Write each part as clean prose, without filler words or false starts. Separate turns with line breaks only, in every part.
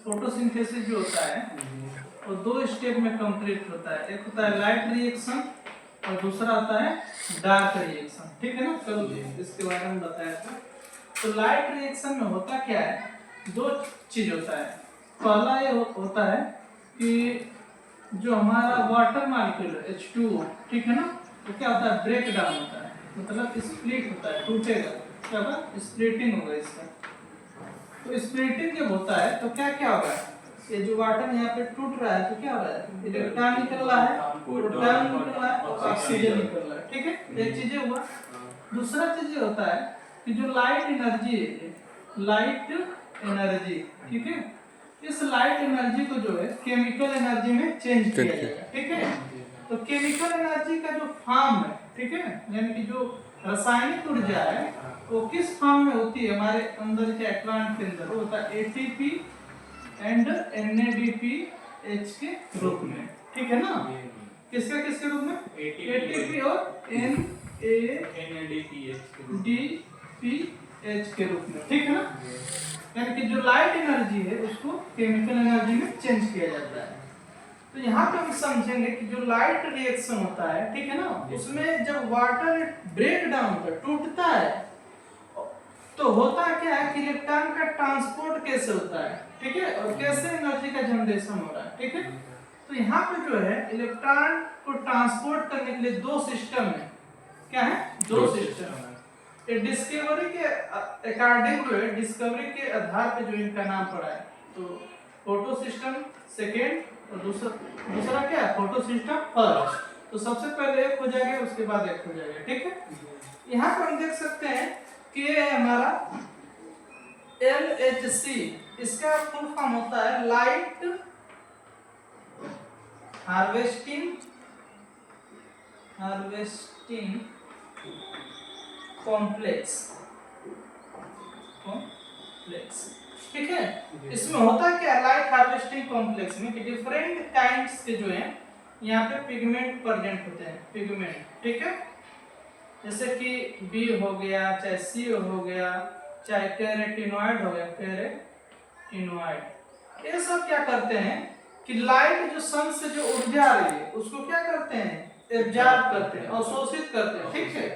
Photosynthesis जो होता है वो दो स्टेप में कंप्लीट होता है। एक होता है लाइट रिएक्शन और दूसरा होता है डार्क रिएक्शन। ठीक है ना, कल इसके बारे में बताया था। तो लाइट रिएक्शन में होता क्या है, दो चीज होता है। पहला ये होता है कि जो हमारा वाटर मॉलिक्यूल H2O, ठीक है ना, तो क्या होता है, ब्रेक डाउन होता है, मतलब स्प्लिट होता है, टूटेगा, क्या होगा, स्प्लिटिंग होगा इसका। तो स्प्लिटिंग जब होता है तो क्या क्या होगा, ये जो वाटर यहाँ पे टूट रहा है तो क्या हो रहा है, इलेक्ट्रॉन निकल रहा है, प्रोटॉन निकल रहा है और ऑक्सीजन निकल रहा है। ठीक है, एक चीज हुआ। दूसरा चीज होता है कि जो लाइट एनर्जी है, लाइट एनर्जी, ठीक है, इस लाइट एनर्जी को जो है केमिकल एनर्जी में चेंज किया जाएगा। ठीक है, तो केमिकल एनर्जी का जो फॉर्म है, ठीक है, यानी कि जो रासायनिक ऊर्जा है वो किस फॉर्म में होती है, हमारे अंदर के प्लांट के अंदर वो होता है एटीपी एंड NADPH के रूप में। ठीक है ना, किसके रूप में, एटीपी और NADPH के रूप में। ठीक है ना, यानी कि जो लाइट एनर्जी है उसको केमिकल एनर्जी में चेंज किया जाता है। तो यहाँ पे हम समझेंगे कि जो लाइट रिएक्शन होता है, ठीक है ना, उसमें जब वाटर ब्रेक डाउन होता है, टूटता है, तो होता क्या है कि इलेक्ट्रॉन का ट्रांसपोर्ट कैसे होता है, ठीक है, और कैसे एनर्जी का जनरेशन हो रहा है। ठीक है, तो यहाँ पे जो है इलेक्ट्रॉन को ट्रांसपोर्ट करने के लिए दो सिस्टम है। क्या है, दो सिस्टम है। ये डिस्कवरी के अकॉर्डिंग जो है, डिस्कवरी के आधार पे जो इनका नाम पड़ा है, तो फोटो सिस्टम सेकेंड और दूसरा क्या है, फोटो सिस्टम फर्स्ट। तो सबसे पहले एक हो जाएगा, उसके बाद एक हो जाएगा। ठीक है, यहाँ पर हम देख सकते हैं कि ये हमारा LHC, इसका फुल फॉर्म होता है लाइट हार्वेस्टिंग कॉम्प्लेक्स। ठीक है, इसमें होता क्या, लाइट हार्वेस्टिंग कॉम्प्लेक्स में कि डिफरेंट काइंड्स के जो है यहाँ पे पिगमेंट प्रेजेंट होते हैं, पिगमेंट। ठीक है, जैसे कि B हो गया, चाहे C हो गया, चाहे कैरेटिनॉइड हो गया, कैरेटिनॉइड, ये सब क्या करते हैं कि लाइट जो सन से जो ऊर्जा आ रही है उसको क्या करते हैं, एब्जॉर्ब करते हैं, अवशोषित करते हैं। ठीक है,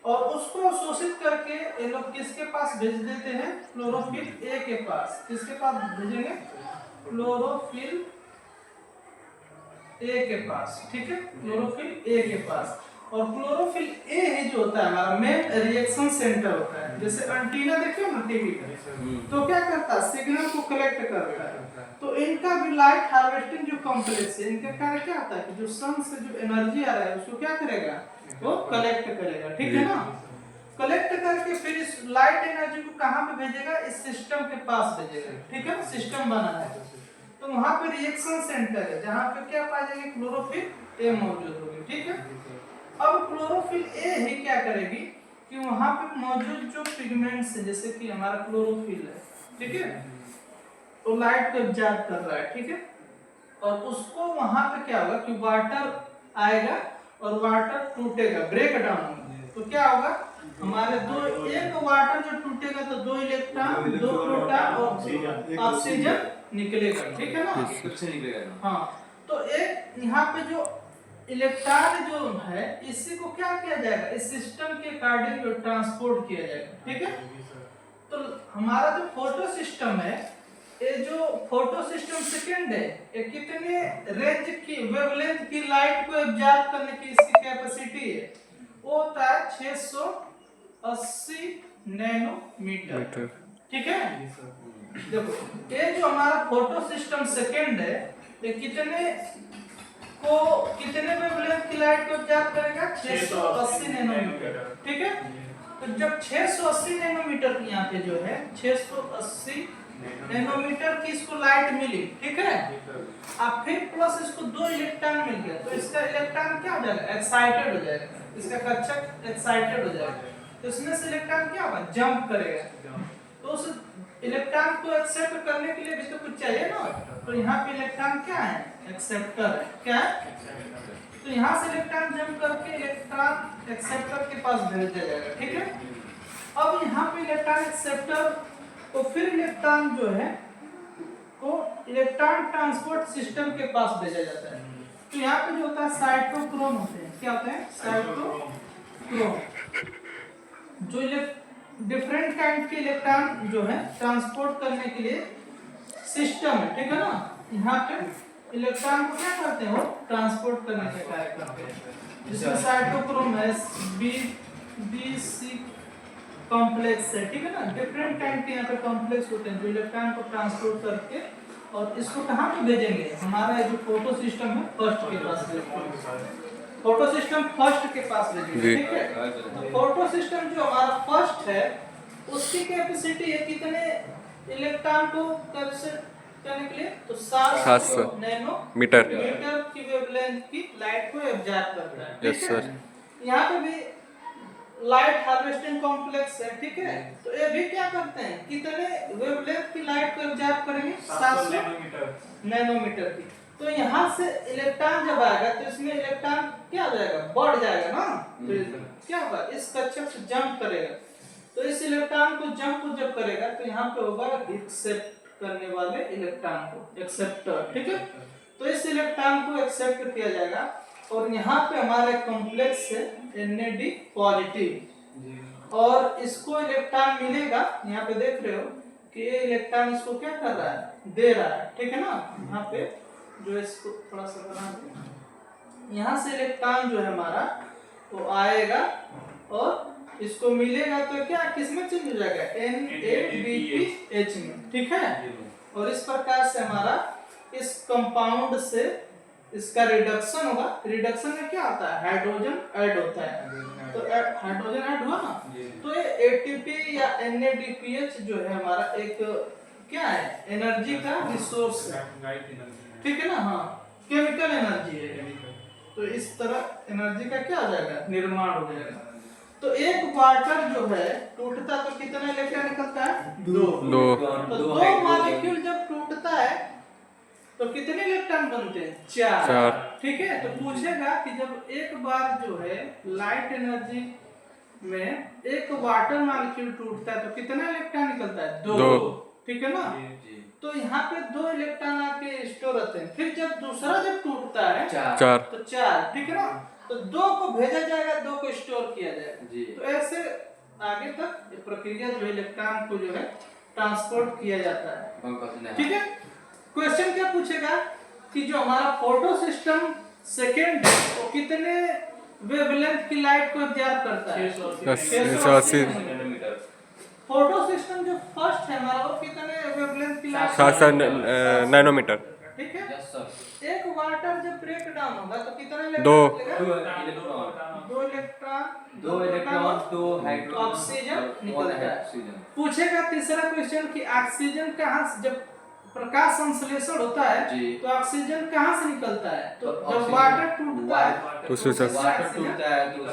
और उसको अवशोषित करके ये लोग किसके पास भेज देते हैं, क्लोरोफिल A के पास। किसके पास भेजेंगे, क्लोरोफिल A के पास। ठीक है, क्लोरोफिल A के पास। और क्लोरोफिल A ही जो होता है हमारा मेन रिएक्शन सेंटर होता है। जैसे एंटीना देखिए ना टीवी का, तो क्या करता है, सिग्नल को कलेक्ट करता है। तो इनका भी लाइट हार्वेस्टिंग जो कॉम्प्लेक्स है, इनका कार्य क्या होता है कि जो सन से जो एनर्जी आ रहा है उसको क्या करेगा, वो कलेक्ट करेगा। ठीक है ना, कलेक्ट करके फिर इस लाइट एनर्जी को कहाँ पे भेजेगा, इस सिस्टम के पास भेजेगा। ठीक है, सिस्टम बना है तो वहां पे रिएक्शन सेंटर है जहां पे क्या पाई जाएगी, क्लोरोफिल A मौजूद होगी। ठीक है, अब क्लोरोफिल A ही क्या करेगी कि वहां पे मौजूद जो पिगमेंट्स है, जैसे कि हमारा क्लोरोफिल है, ठीक है, तो लाइट को एब्जॉर्ब कर रहा है। ठीक है, और उसको वहां पे क्या होगा कि वाटर आएगा और वाटर टूटेगा, ब्रेक डाउन होगा, तो क्या होगा, हमारे दो, एक वाटर जो टूटेगा तो दो इलेक्ट्रॉन, दो प्रोटॉन और ऑक्सीजन निकलेगा। ठीक है ना, कुछ निकलेगा। हाँ, तो एक यहाँ पे जो इलेक्ट्रॉन जो है इसी को क्या किया जाएगा, इस सिस्टम के अकॉर्डिंग ट्रांसपोर्ट किया जाएगा। ठीक है, तो हमारा जो फोटो सिस्टम है, ये जो फोटो सिस्टम सेकेंड है, ये कितने रेंज की, वेवलेंथ की लाइट को एब्जॉर्ब करने की इसकी कैपेसिटी है, वो होता है 680 नैनोमीटर। ठीक है, देखो ये जो हमारा फोटो सिस्टम सेकेंड है, ये कितने वेवलेंथ की लाइट को एब्जॉर्ब करेगा, 680 नैनोमीटर। ठीक है, तो जब 680 नैनोमीटर यहाँ पे जो है 680 नैनोमीटर की इसको लाइट मिली, ठीक है, अब फिर प्लस इसको दो इलेक्ट्रॉन मिल गया, तो इसका इलेक्ट्रॉन क्या हो जाएगा, एक्साइटेड हो जाएगा, इसका कक्षक एक्साइटेड हो जाएगा, तो इसमें से इलेक्ट्रॉन क्या होगा, जंप करेगा। तो उस इलेक्ट्रॉन को एक्सेप्ट करने के लिए भी तो कुछ चाहिए ना, तो यहाँ पे इलेक्ट्रॉन क्या है, एक्सेप्टर है। क्या है, तो यहाँ से इलेक्ट्रॉन जंप करके इलेक्ट्रॉन एक्सेप्टर के पास भेज दिया जाएगा। ठीक है, अब यहाँ पे इलेक्ट्रॉन एक्सेप्टर तो फिर इलेक्ट्रॉन जो है को इलेक्ट्रॉन ट्रांसपोर्ट सिस्टम के पास भेजा जाता है। तो यहाँ पे जो होता है साइटोक्रोम होते हैं, क्या होते हैं? साइटोक्रोम, जो डिफरेंट काइंड के इलेक्ट्रॉन जो है ट्रांसपोर्ट करने के लिए सिस्टम है, ठीक है ना। यहाँ पे इलेक्ट्रॉन को क्या करते हैं, वो ट्रांसपोर्ट करने का कार्य करते हैं, जिसमें साइटोक्रोम है, बी सी कॉम्प्लेक्स है, ठीक है ना। डिफरेंट काइंड के यहाँ पे कॉम्प्लेक्स होते हैं जो इलेक्ट्रॉन को ट्रांसपोर्ट करके और इसको कहाँ पे भेजेंगे, हमारा जो फोटो सिस्टम है फर्स्ट के पास, फोटो सिस्टम फर्स्ट के पास भेजेंगे, ठीक है। तो फोटो सिस्टम जो हमारा फर्स्ट है उसकी कैपेसिटी है कितने इलेक्ट्रॉन को कैप्चर करने के लिए, तो 700 नैनोमीटर की वेवलेंथ की लाइट को एब्जॉर्ब करता है,
यस सर।
यहाँ पे भी लाइट हार्वेस्टिंग कॉम्प्लेक्स है, ठीक है। तो ये भी क्या करते हैं, कितने वेवलेंथ की लाइट को एब्जॉर्ब करेंगे, 700 नैनोमीटर की। तो यहाँ से इलेक्ट्रॉन जब आएगा तो इसमें इलेक्ट्रॉन क्या हो जाएगा, बढ़ जाएगा ना, तो क्या होगा, इस कक्षक से जंप करेगा। तो इस इलेक्ट्रॉन को जंप जब करेगा तो यहाँ पे होगा एक्सेप्ट करने वाले इलेक्ट्रॉन को, एक्सेप्टर, ठीक है। तो इस इलेक्ट्रॉन को एक्सेप्ट किया जाएगा और यहाँ पे हमारा कॉम्प्लेक्स है NAD पॉजिटिव, और इसको इलेक्ट्रॉन मिलेगा, यहाँ पे देख रहे हो कि ये इलेक्ट्रॉन इसको क्या कर रहा है, दे रहा है, ठीक है ना। यहाँ पे जो इसको थोड़ा सा बना दे, यहाँ से इलेक्ट्रॉन जो है हमारा वो आएगा और इसको मिलेगा तो क्या किसमें चेंज हो जाएगा, NADPH में, ठीक है। और इस प्रकार से हमारा इस कंपाउंड से इसका रिडक्शन होगा। रिडक्शन में क्या होता है, हाइड्रोजन ऐड होता है, तो हाइड्रोजन ऐड हुआ ना, तो ये ATP या NADPH जो है हमारा एक क्या है, एनर्जी का रिसोर्स है, ठीक है ना। हाँ, केमिकल एनर्जी है। तो इस तरह एनर्जी का क्या हो जाएगा, निर्माण हो जाएगा। तो एक वाटर जो है टूटता तो कितना इलेक्ट्रॉन निकलता है, 2। तो 2 मॉलिक्यूल जब टूटता है तो कितने इलेक्ट्रॉन बनते हैं, 4, ठीक है। तो पूछेगा कि जब एक बार जो है लाइट एनर्जी में एक वाटर मॉलिक्यूल टूटता है तो कितना इलेक्ट्रॉन निकलता है, 2, ठीक है ना। तो यहाँ पे 2 इलेक्ट्रॉन आके स्टोर होते हैं, फिर जब दूसरा जब टूटता है 4, तो 4, ठीक है ना। तो 2 को भेजा जाएगा, 2 को स्टोर किया जाएगा। तो ऐसे आगे तक ये प्रक्रिया जो इलेक्ट्रॉन को जो है ट्रांसपोर्ट किया जाता है, ठीक है। क्वेश्चन क्या पूछेगा कि जो हमारा फोटो सिस्टम सेकेंड है वो कितने वेवलेंथ की लाइट को एब्जॉर्ब करता है, 680 नैनोमीटर। फोटो सिस्टम जो फर्स्ट है हमारा वो कितने वेवलेंथ की लाइट,
700 नैनोमीटर,
ठीक है। एक वाटर जब ब्रेक डाउन होगा तो कितना
2
इलेक्ट्रॉन 2 ऑक्सीजन निकलता है। पूछेगा तीसरा क्वेश्चन कि ऑक्सीजन कहाँ से, जब प्रकाश संश्लेषण होता है तो ऑक्सीजन कहाँ से निकलता है, तो जब वाटर टूटता है
तो